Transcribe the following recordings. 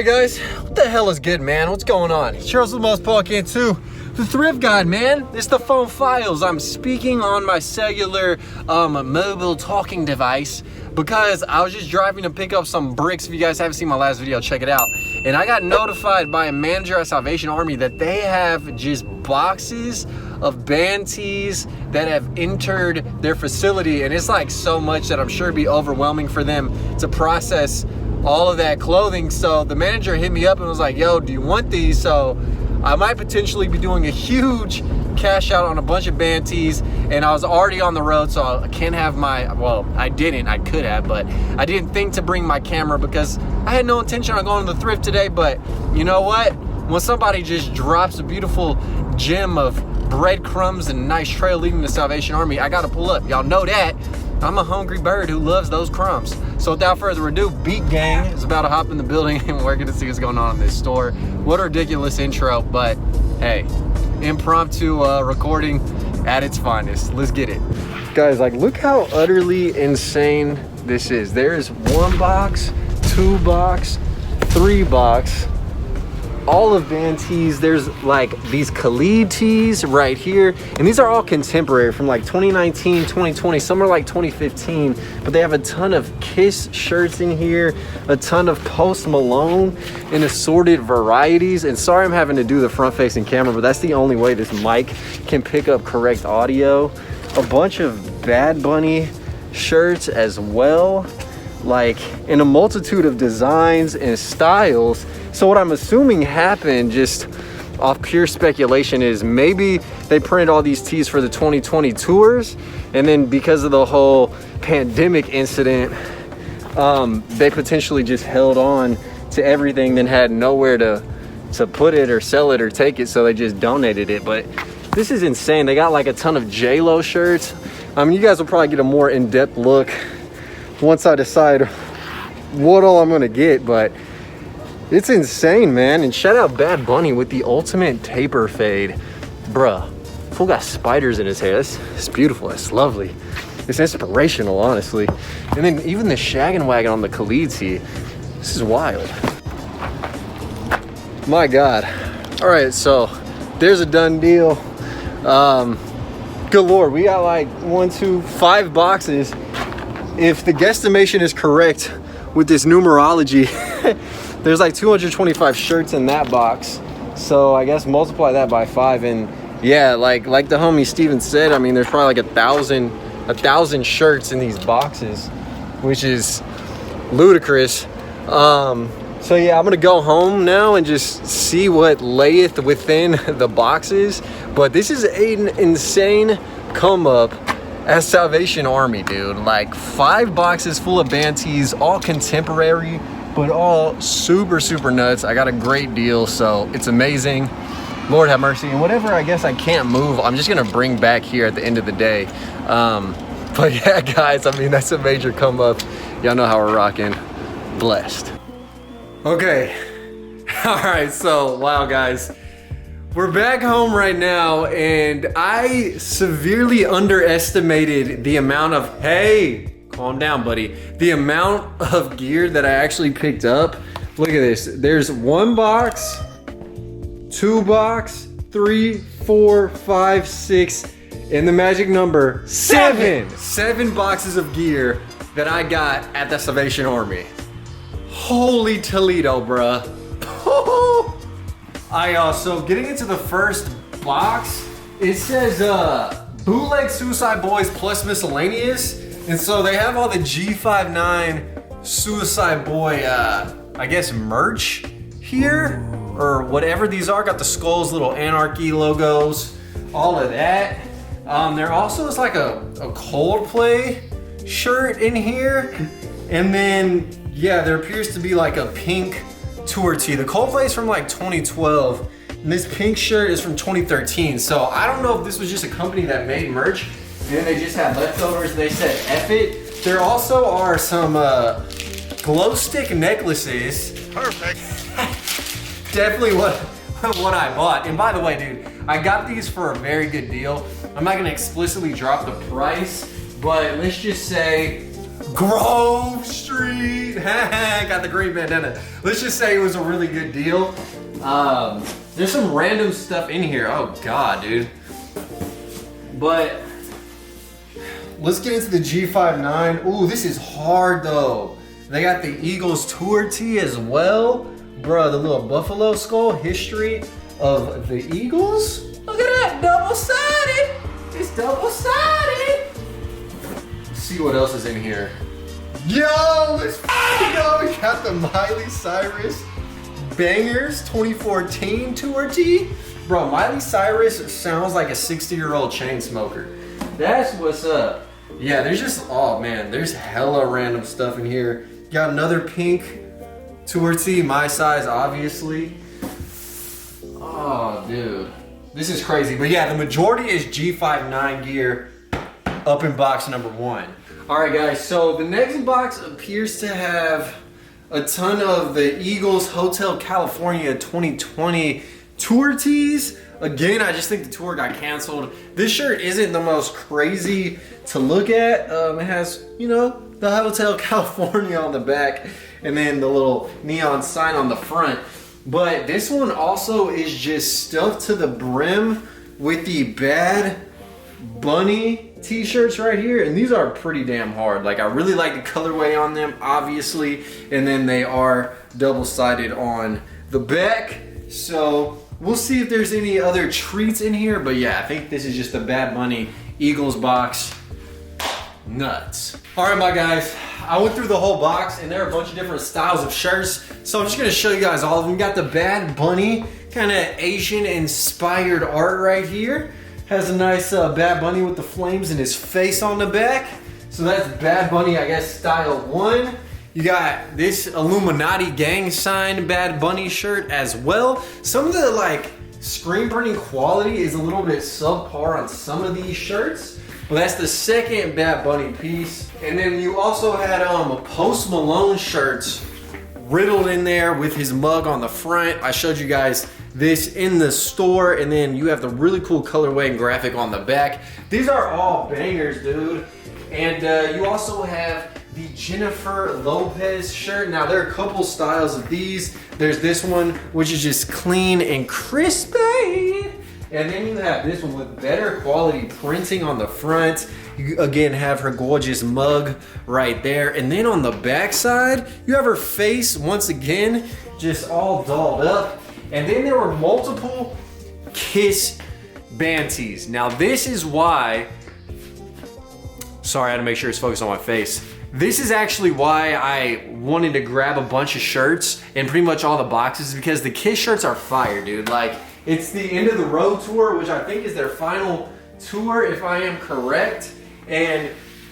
Alright guys, what the hell is good, man? What's going on? Charles with Most Paul Cantu, the Thrift Guide, man. It's the phone files. I'm speaking on my cellular mobile talking device because I was just driving to pick up some bricks. If you guys haven't seen my last video, check it out. And I got notified by a manager at Salvation Army that they have just boxes of band tees that have entered their facility, and it's like so much that I'm sure it'd be overwhelming for them to process all of that clothing. So the manager hit me up and was like, yo, do you want these? So I might potentially be doing a huge cash out on a bunch of band tees, and I was already on the road, so I can't have my, well, I could have, but I didn't think to bring my camera because I had no intention on going to the thrift today. But you know what? When somebody just drops a beautiful gem of breadcrumbs and a nice trail leading to Salvation Army, I gotta pull up. Y'all know that. I'm a hungry bird who loves those crumbs. So without further ado, Beat Gang is about to hop in the building and we're gonna see what's going on in this store. What a ridiculous intro, but hey, impromptu recording at its finest. Let's get it. Guys, like, look how utterly insane this is. There's 1 box, 2 box, 3 box, all of band tees. There's like these Khalid tees right here, and these are all contemporary from like 2019, 2020, some are like 2015, but they have a ton of Kiss shirts in here, a ton of Post Malone in assorted varieties. And sorry I'm having to do the front facing camera, but that's the only way this mic can pick up correct audio. A bunch of Bad Bunny shirts as well, like in a multitude of designs and styles. So what I'm assuming happened, just off pure speculation, is maybe they printed all these tees for the 2020 tours, and then because of the whole pandemic incident, they potentially just held on to everything, then had nowhere to put it or sell it or take it, so they just donated it. But this is insane. They got like a ton of J-Lo shirts. I mean, you guys will probably get a more in-depth look once I decide what all I'm gonna get, but it's insane, man. And shout out Bad Bunny with the ultimate taper fade. Bruh, fool got spiders in his hair. It's beautiful, it's lovely. It's inspirational, honestly. And then even the shaggin' wagon on the Khalid tee. This is wild. My God. All right, so there's a done deal. Good Lord, we got like 1, 2, 5 boxes. If the guesstimation is correct with this numerology, there's like 225 shirts in that box. So I guess multiply that by 5, and yeah, like the homie Steven said, I mean, there's probably like 1,000 shirts in these boxes, which is ludicrous. So yeah, I'm gonna go home now and just see what layeth within the boxes. But this is an insane come up at Salvation Army, dude. Like 5 boxes full of band tees, all contemporary, but all super nuts. I got a great deal, so it's amazing. Lord have mercy. And whatever I guess I can't move, I'm just gonna bring back here at the end of the day. But yeah, guys, I mean, that's a major come up. Y'all know how we're rocking. Blessed. Okay. All right, so wow, guys. We're back home right now, and I severely underestimated the amount of, hey, calm down, buddy. The amount of gear that I actually picked up. Look at this. There's 1 box, 2 box, 3, 4, 5, 6, and the magic number 7. 7 boxes of gear that I got at the Salvation Army. Holy Toledo, bruh. So getting into the first box, it says bootleg Suicide Boys plus miscellaneous. And so they have all the G59 Suicide Boy, I guess, merch here, or whatever these are. Got the Skulls, little Anarchy logos, all of that. There also is like a Coldplay shirt in here. And then, yeah, there appears to be like a pink tour tee. The Coldplay is from like 2012, and this pink shirt is from 2013. So I don't know if this was just a company that made merch, and then they just had leftovers. They said F it. There also are some glow stick necklaces. Perfect. Definitely what I bought. And by the way, dude, I got these for a very good deal. I'm not gonna explicitly drop the price, but let's just say Grove Street. Got the green bandana. Let's just say it was a really good deal. There's some random stuff in here. Oh God, dude. But let's get into the G59. Ooh, this is hard though. They got the Eagles tour tee as well. Bruh, the little buffalo skull, history of the Eagles. Look at that, double-sided. It's double-sided. Let's see what else is in here. Yo, let's go. We got the Miley Cyrus Bangers 2014 tour tee. Bro, Miley Cyrus sounds like a 60-year-old chain smoker. That's what's up. Yeah, there's just, oh man, there's hella random stuff in here. Got another pink tour tee, my size, obviously. Oh, dude. This is crazy. But yeah, the majority is G59 gear up in box number 1. All right, guys, so the next box appears to have a ton of the Eagles Hotel California 2020 tour tees. Again, I just think the tour got canceled. This shirt isn't the most crazy to look at. It has, you know, the Hotel California on the back and then the little neon sign on the front. But this one also is just stuffed to the brim with the Bad Bunny t-shirts right here. And these are pretty damn hard. Like, I really like the colorway on them, obviously. And then they are double-sided on the back. So we'll see if there's any other treats in here. But yeah, I think this is just a Bad Bunny Eagles box. Nuts. All right, my guys, I went through the whole box and there are a bunch of different styles of shirts. So I'm just gonna show you guys all of them. We got the Bad Bunny, kind of Asian inspired art right here. Has a nice Bad Bunny with the flames and his face on the back. So that's Bad Bunny, I guess, style 1. You got this Illuminati gang sign Bad Bunny shirt as well. Some of the like screen printing quality is a little bit subpar on some of these shirts. Well, that's the second Bad Bunny piece. And then you also had Post Malone shirts riddled in there with his mug on the front. I showed you guys this in the store. And then you have the really cool colorway and graphic on the back. These are all bangers, dude. And you also have the Jennifer Lopez shirt. Now, there are a couple styles of these. There's this one, which is just clean and crispy. And then you have this one with better quality printing on the front. You again have her gorgeous mug right there. And then on the back side, you have her face once again, just all dolled up. And then there were multiple Kiss band tees. Now this is why, sorry, I had to make sure it's focused on my face. This is actually why I wanted to grab a bunch of shirts in pretty much all the boxes, because the Kiss shirts are fire, dude. Like, it's the End of the Road tour, which I think is their final tour, if I am correct. And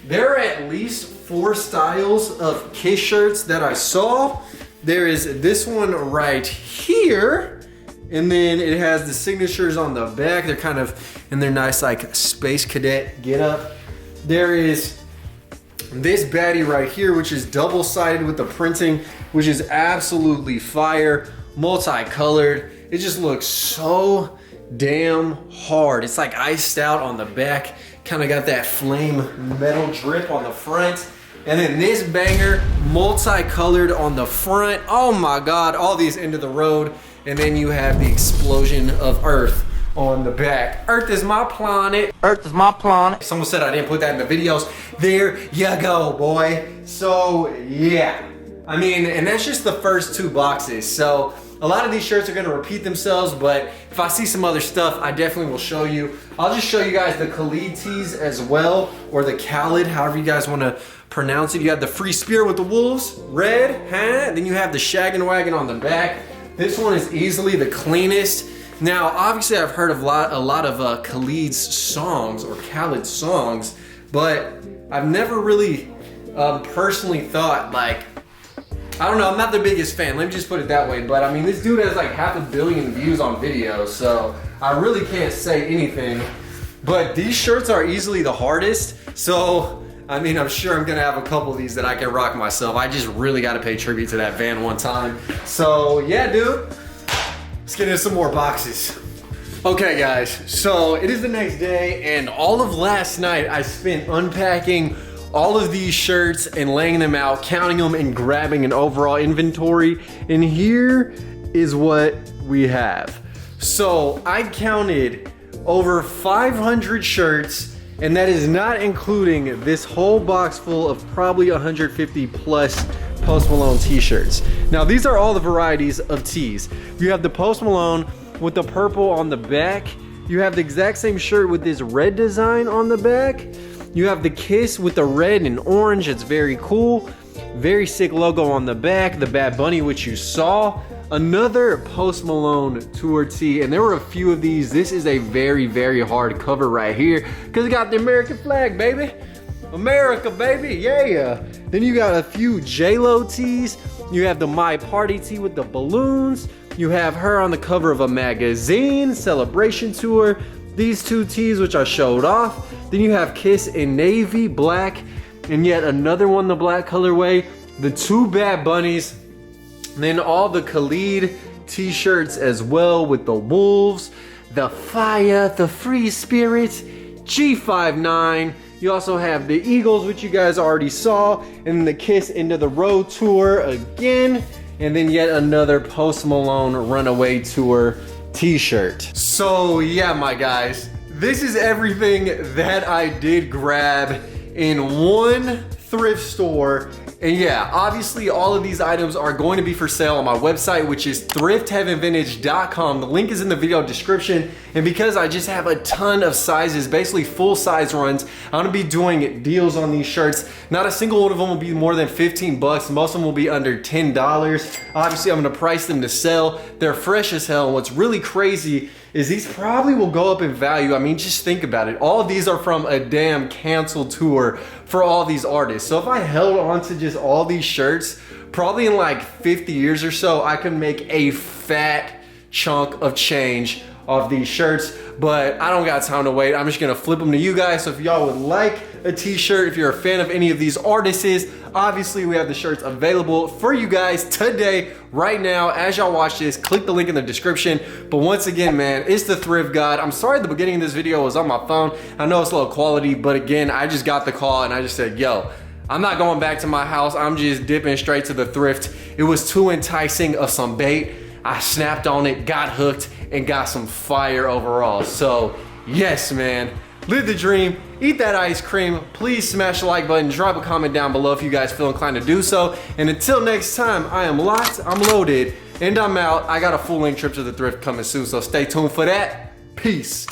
there are at least 4 styles of Kiss shirts that I saw. There is this one right here, and then it has the signatures on the back. They're kind of in their nice like space cadet getup. There is this baddie right here, which is double-sided with the printing, which is absolutely fire, multicolored. It just looks so damn hard. It's like iced out on the back, kind of got that flame metal drip on the front. And then this banger, multicolored on the front. Oh my God, all these End of the Road. And then you have the explosion of Earth on the back. Earth is my planet. Earth is my planet. Someone said I didn't put that in the videos. There you go, boy. So yeah, I mean, and that's just the first 2 boxes. So a lot of these shirts are gonna repeat themselves, but if I see some other stuff, I definitely will show you. I'll just show you guys the Khalid tees as well, or the Khalid, however you guys wanna pronounce it. You have the Free Spirit with the wolves, red, huh? Then you have the Shaggin' Wagon on the back. This one is easily the cleanest. Now, obviously I've heard of a lot of Khalid's songs, or Khaled's songs, but I've never really personally thought, like, I don't know, I'm not the biggest fan, let me just put it that way, but I mean, this dude has like 500 million views on videos, so I really can't say anything. But these shirts are easily the hardest, so I mean, I'm sure I'm gonna have a couple of these that I can rock myself. I just really gotta pay tribute to that van one time. So yeah, dude, let's get into some more boxes. Okay guys, so it is the next day, and all of last night I spent unpacking all of these shirts and laying them out, counting them and grabbing an overall inventory. And here is what we have. So I counted over 500 shirts, and that is not including this whole box full of probably 150 plus Post Malone t-shirts. Now these are all the varieties of tees. You have the Post Malone with the purple on the back. You have the exact same shirt with this red design on the back. You have the Kiss with the red and orange. It's very cool. Very sick logo on the back. The Bad Bunny, which you saw. Another Post Malone tour tee, and there were a few of these. This is a very, very hard cover right here because it got the American flag, baby. America, baby, yeah. Then you got a few J-Lo tees. You have the My Party tee with the balloons. You have her on the cover of a magazine, Celebration Tour. These two tees, which I showed off. Then you have Kiss in navy, black, and yet another one, the black colorway. The two Bad Bunnies. Then all the Khalid t-shirts as well with the wolves, the fire, the free spirit, G59. You also have the Eagles, which you guys already saw, and the Kiss Into the Road tour again, and then yet another Post Malone Runaway Tour t-shirt. So yeah, my guys, this is everything that I did grab in one thrift store. And yeah, obviously all of these items are going to be for sale on my website, which is thriftheavenvintage.com. The link is in the video description. And because I just have a ton of sizes, basically full size runs, I'm gonna be doing deals on these shirts. Not a single one of them will be more than 15 bucks. Most of them will be under $10. Obviously, I'm gonna price them to sell. They're fresh as hell. And what's really crazy is these probably will go up in value. I mean, just think about it. All of these are from a damn canceled tour for all these artists. So if I held on to just all these shirts, probably in like 50 years or so, I could make a fat chunk of change off these shirts, but I don't got time to wait. I'm just gonna flip them to you guys. So if y'all would like a t-shirt, if you're a fan of any of these artists, obviously we have the shirts available for you guys today, right now. As y'all watch this, click the link in the description. But once again, man, it's the Thrift God. I'm sorry the beginning of this video was on my phone. I know it's low quality, but again, I just got the call and I just said, yo, I'm not going back to my house. I'm just dipping straight to the thrift. It was too enticing of some bait. I snapped on it, got hooked, and got some fire overall. So yes, man, live the dream, eat that ice cream. Please smash the like button, drop a comment down below if you guys feel inclined to do so. And until next time, I am locked, I'm loaded, and I'm out. I got a full length trip to the thrift coming soon, so stay tuned for that. Peace.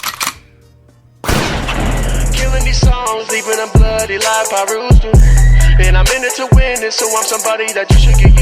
Killing these songs, leaving a bloody life I roost to. And I'm in it to win it, so I'm somebody that you should get